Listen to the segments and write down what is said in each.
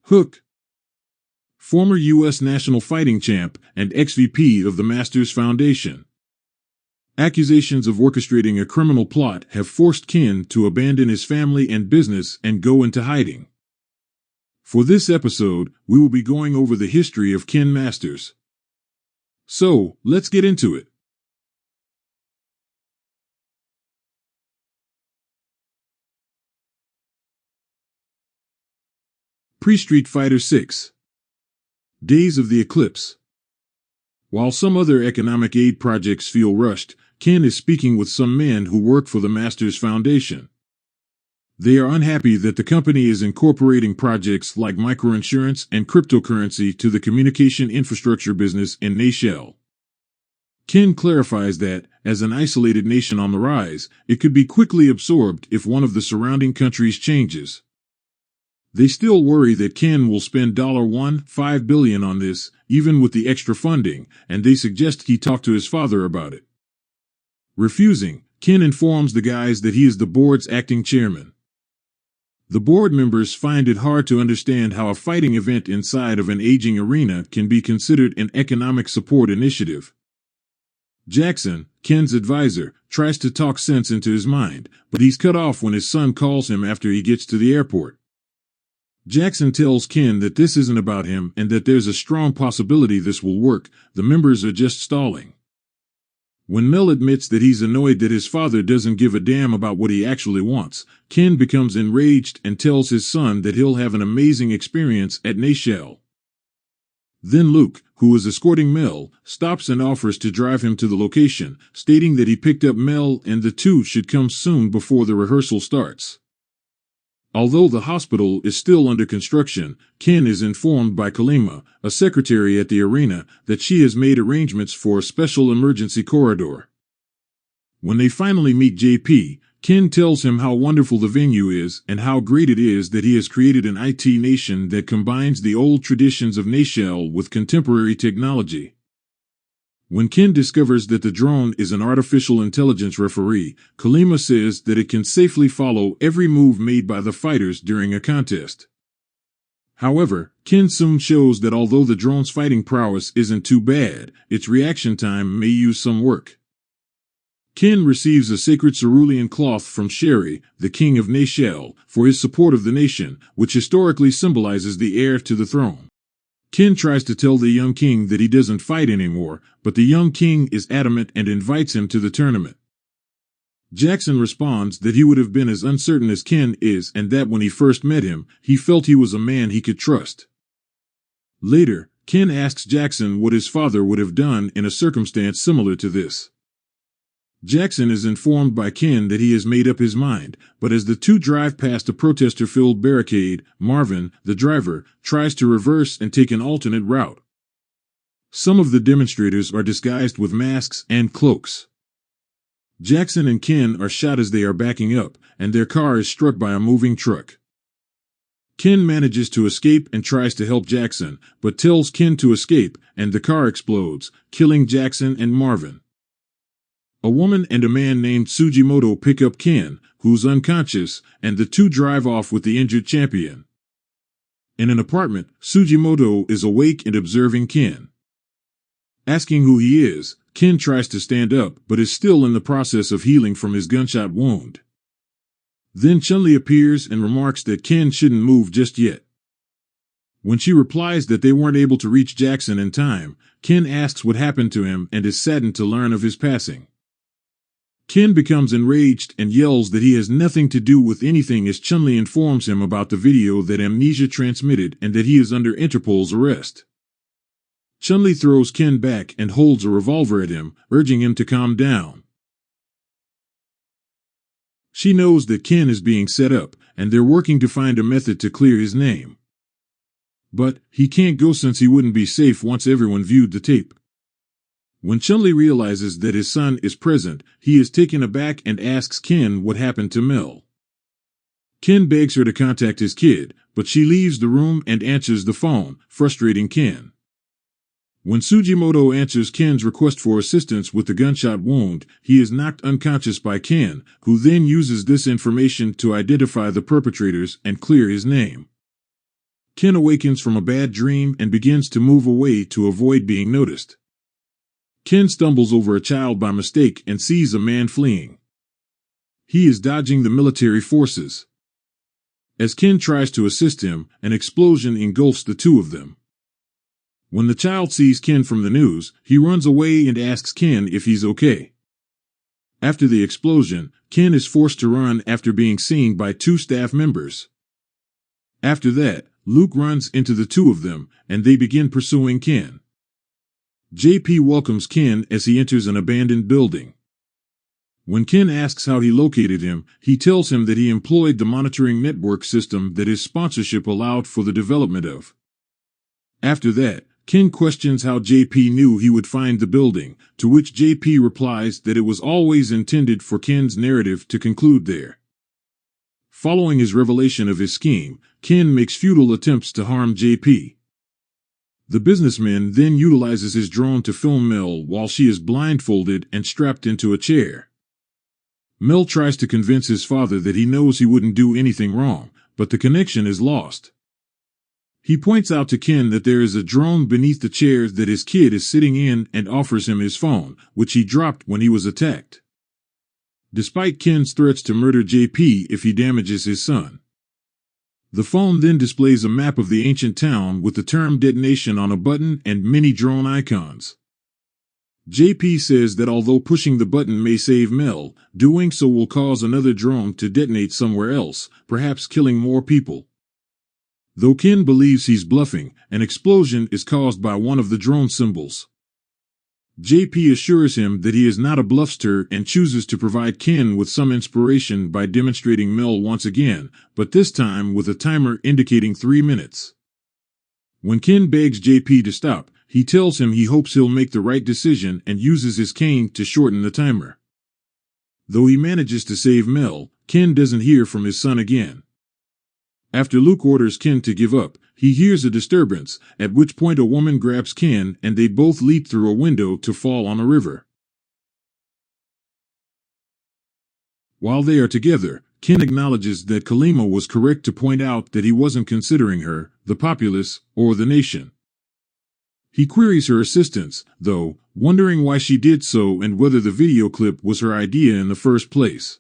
Hook, former U.S. national fighting champ and ex-VP of the Masters Foundation. Accusations of orchestrating a criminal plot have forced Ken to abandon his family and business and go into hiding. For this episode, we will be going over the history of Ken Masters. So, let's get into it. Pre-Street Fighter 6. Days of the Eclipse. While some other economic aid projects feel rushed, Ken is speaking with some men who work for the Masters Foundation. They are unhappy that the company is incorporating projects like microinsurance and cryptocurrency to the communication infrastructure business in Nashelle. Ken clarifies that, as an isolated nation on the rise, it could be quickly absorbed if one of the surrounding countries changes. They still worry that Ken will spend $1.5 billion on this, even with the extra funding, and they suggest he talk to his father about it. Refusing, Ken informs the guys that he is the board's acting chairman. The board members find it hard to understand how a fighting event inside of an aging arena can be considered an economic support initiative. Jackson, Ken's advisor, tries to talk sense into his mind, but he's cut off when his son calls him after he gets to the airport. Jackson tells Ken that this isn't about him and that there's a strong possibility this will work. The members are just stalling. When Mel admits that he's annoyed that his father doesn't give a damn about what he actually wants, Ken becomes enraged and tells his son that he'll have an amazing experience at Nashelle. Then Luke, who is escorting Mel, stops and offers to drive him to the location, stating that he picked up Mel and the two should come soon before the rehearsal starts. Although the hospital is still under construction, Ken is informed by Kalima, a secretary at the arena, that she has made arrangements for a special emergency corridor. When they finally meet JP, Ken tells him how wonderful the venue is and how great it is that he has created an IT nation that combines the old traditions of Nashelle with contemporary technology. When Ken discovers that the drone is an artificial intelligence referee, Kalima says that it can safely follow every move made by the fighters during a contest. However, Ken soon shows that although the drone's fighting prowess isn't too bad, its reaction time may use some work. Ken receives a sacred cerulean cloth from Sherry, the king of Nashelle, for his support of the nation, which historically symbolizes the heir to the throne. Ken tries to tell the young king that he doesn't fight anymore, but the young king is adamant and invites him to the tournament. Jackson responds that he would have been as uncertain as Ken is and that when he first met him, he felt he was a man he could trust. Later, Ken asks Jackson what his father would have done in a circumstance similar to this. Jackson is informed by Ken that he has made up his mind, but as the two drive past a protester-filled barricade, Marvin, the driver, tries to reverse and take an alternate route. Some of the demonstrators are disguised with masks and cloaks. Jackson and Ken are shot as they are backing up, and their car is struck by a moving truck. Ken manages to escape and tries to help Jackson, but tells Ken to escape, and the car explodes, killing Jackson and Marvin. A woman and a man named Sugimoto pick up Ken, who's unconscious, and the two drive off with the injured champion. In an apartment, Sugimoto is awake and observing Ken. Asking who he is, Ken tries to stand up but is still in the process of healing from his gunshot wound. Then Chun-Li appears and remarks that Ken shouldn't move just yet. When she replies that they weren't able to reach Jackson in time, Ken asks what happened to him and is saddened to learn of his passing. Ken becomes enraged and yells that he has nothing to do with anything as Chun-Li informs him about the video that Amnesia transmitted and that he is under Interpol's arrest. Chun-Li throws Ken back and holds a revolver at him, urging him to calm down. She knows that Ken is being set up, and they're working to find a method to clear his name. But he can't go since he wouldn't be safe once everyone viewed the tape. When Chun-Li realizes that his son is present, he is taken aback and asks Ken what happened to Mel. Ken begs her to contact his kid, but she leaves the room and answers the phone, frustrating Ken. When Sugimoto answers Ken's request for assistance with the gunshot wound, he is knocked unconscious by Ken, who then uses this information to identify the perpetrators and clear his name. Ken awakens from a bad dream and begins to move away to avoid being noticed. Ken stumbles over a child by mistake and sees a man fleeing. He is dodging the military forces. As Ken tries to assist him, an explosion engulfs the two of them. When the child sees Ken from the news, he runs away and asks Ken if he's okay. After the explosion, Ken is forced to run after being seen by two staff members. After that, Luke runs into the two of them, and they begin pursuing Ken. JP welcomes Ken as he enters an abandoned building. When Ken asks how he located him, he tells him that he employed the monitoring network system that his sponsorship allowed for the development of. After that, Ken questions how JP knew he would find the building, to which JP replies that it was always intended for Ken's narrative to conclude there. Following his revelation of his scheme, Ken makes futile attempts to harm JP. The businessman then utilizes his drone to film Mel while she is blindfolded and strapped into a chair. Mel tries to convince his father that he knows he wouldn't do anything wrong, but the connection is lost. He points out to Ken that there is a drone beneath the chairs that his kid is sitting in and offers him his phone, which he dropped when he was attacked. Despite Ken's threats to murder JP if he damages his son. The phone then displays a map of the ancient town with the term detonation on a button and many drone icons. JP says that although pushing the button may save Mel, doing so will cause another drone to detonate somewhere else, perhaps killing more people. Though Ken believes he's bluffing, an explosion is caused by one of the drone symbols. JP assures him that he is not a bluffster and chooses to provide Ken with some inspiration by demonstrating Mel once again, but this time with a timer indicating 3 minutes. When Ken begs JP to stop, he tells him he hopes he'll make the right decision and uses his cane to shorten the timer. Though he manages to save Mel, Ken doesn't hear from his son again. After Luke orders Ken to give up, he hears a disturbance, at which point a woman grabs Ken and they both leap through a window to fall on a river. While they are together, Ken acknowledges that Kalima was correct to point out that he wasn't considering her, the populace, or the nation. He queries her assistance, though, wondering why she did so and whether the video clip was her idea in the first place.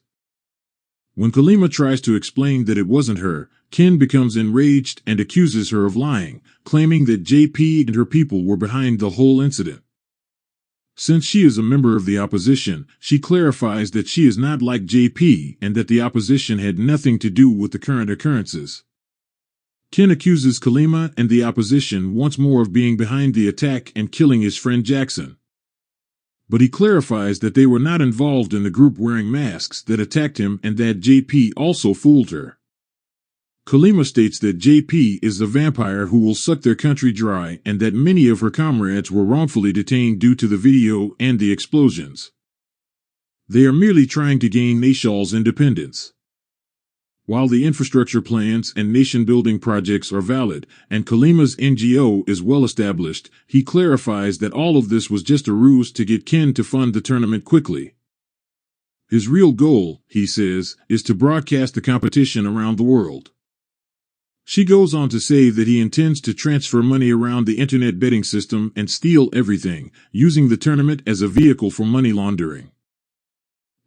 When Kalima tries to explain that it wasn't her, Ken becomes enraged and accuses her of lying, claiming that JP and her people were behind the whole incident. Since she is a member of the opposition, she clarifies that she is not like JP and that the opposition had nothing to do with the current occurrences. Ken accuses Kalima and the opposition once more of being behind the attack and killing his friend Jackson. But he clarifies that they were not involved in the group wearing masks that attacked him and that JP also fooled her. Kalima states that JP is a vampire who will suck their country dry and that many of her comrades were wrongfully detained due to the video and the explosions. They are merely trying to gain Nashal's independence. While the infrastructure plans and nation-building projects are valid, and Kalima's NGO is well established, he clarifies that all of this was just a ruse to get Ken to fund the tournament quickly. His real goal, he says, is to broadcast the competition around the world. She goes on to say that he intends to transfer money around the internet betting system and steal everything, using the tournament as a vehicle for money laundering.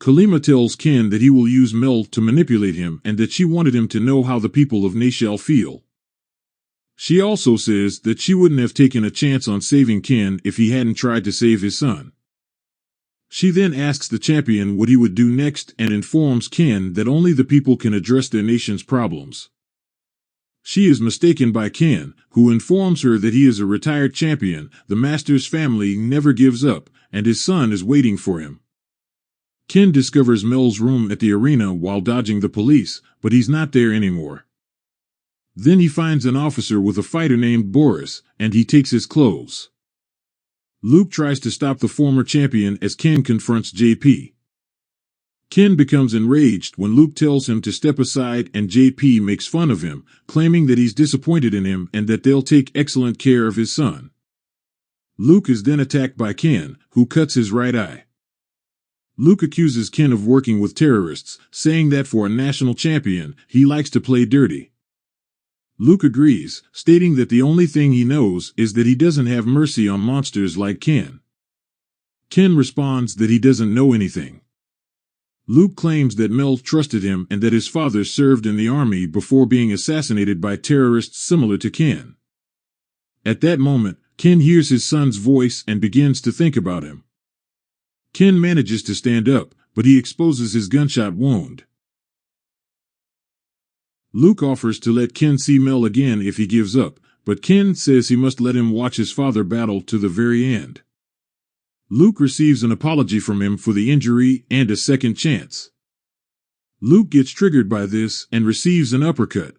Kalima tells Ken that he will use Mel to manipulate him and that she wanted him to know how the people of Nashal feel. She also says that she wouldn't have taken a chance on saving Ken if he hadn't tried to save his son. She then asks the champion what he would do next and informs Ken that only the people can address their nation's problems. She is mistaken by Ken, who informs her that he is a retired champion, the Masters family never gives up, and his son is waiting for him. Ken discovers Mel's room at the arena while dodging the police, but he's not there anymore. Then he finds an officer with a fighter named Boris, and he takes his clothes. Luke tries to stop the former champion as Ken confronts JP. Ken becomes enraged when Luke tells him to step aside and JP makes fun of him, claiming that he's disappointed in him and that they'll take excellent care of his son. Luke is then attacked by Ken, who cuts his right eye. Luke accuses Ken of working with terrorists, saying that for a national champion, he likes to play dirty. Luke agrees, stating that the only thing he knows is that he doesn't have mercy on monsters like Ken. Ken responds that he doesn't know anything. Luke claims that Mel trusted him and that his father served in the army before being assassinated by terrorists similar to Ken. At that moment, Ken hears his son's voice and begins to think about him. Ken manages to stand up, but he exposes his gunshot wound. Luke offers to let Ken see Mel again if he gives up, but Ken says he must let him watch his father battle to the very end. Luke receives an apology from him for the injury and a second chance. Luke gets triggered by this and receives an uppercut.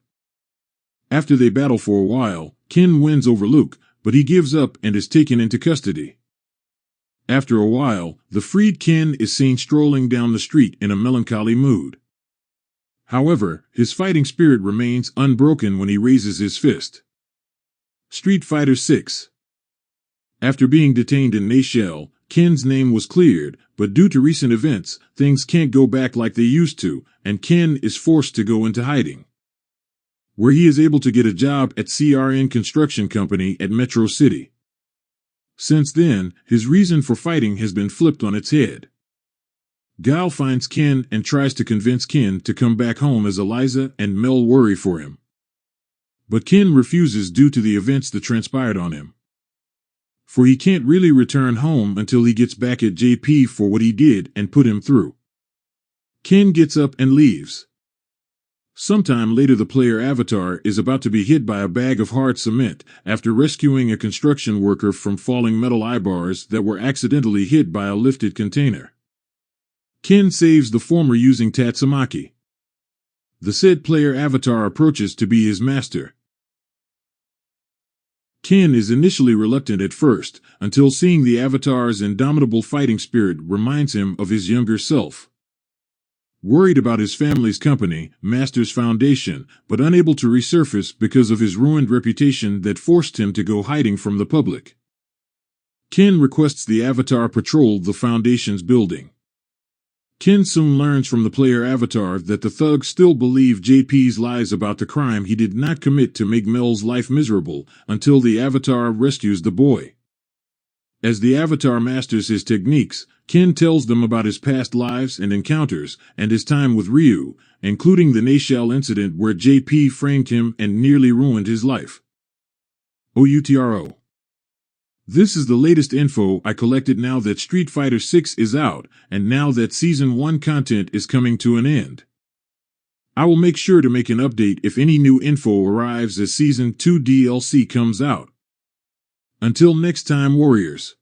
After they battle for a while, Ken wins over Luke, but he gives up and is taken into custody. After a while, the freed Ken is seen strolling down the street in a melancholy mood. However, his fighting spirit remains unbroken when he raises his fist. Street Fighter VI. After being detained in Nashelle, Ken's name was cleared, but due to recent events, things can't go back like they used to, and Ken is forced to go into hiding, where he is able to get a job at CRN Construction Company at Metro City. Since then, his reason for fighting has been flipped on its head. Guile finds Ken and tries to convince Ken to come back home as Eliza and Mel worry for him. But Ken refuses due to the events that transpired on him. For he can't really return home until he gets back at JP for what he did and put him through. Ken gets up and leaves. Sometime later, the player Avatar is about to be hit by a bag of hard cement after rescuing a construction worker from falling metal eye-bars that were accidentally hit by a lifted container. Ken saves the former using Tatsumaki. The said player Avatar approaches to be his master. Ken is initially reluctant at first, until seeing the Avatar's indomitable fighting spirit reminds him of his younger self. Worried about his family's company, Masters Foundation, but unable to resurface because of his ruined reputation that forced him to go hiding from the public, Ken requests the Avatar patrol the Foundation's building. Ken soon learns from the player Avatar that the thugs still believe JP's lies about the crime he did not commit to make Mel's life miserable until the Avatar rescues the boy. As the Avatar masters his techniques, Ken tells them about his past lives and encounters and his time with Ryu, including the Nashelle incident where JP framed him and nearly ruined his life. OUTRO. This is the latest info I collected now that Street Fighter VI is out, and now that Season 1 content is coming to an end. I will make sure to make an update if any new info arrives as Season 2 DLC comes out. Until next time, Warriors.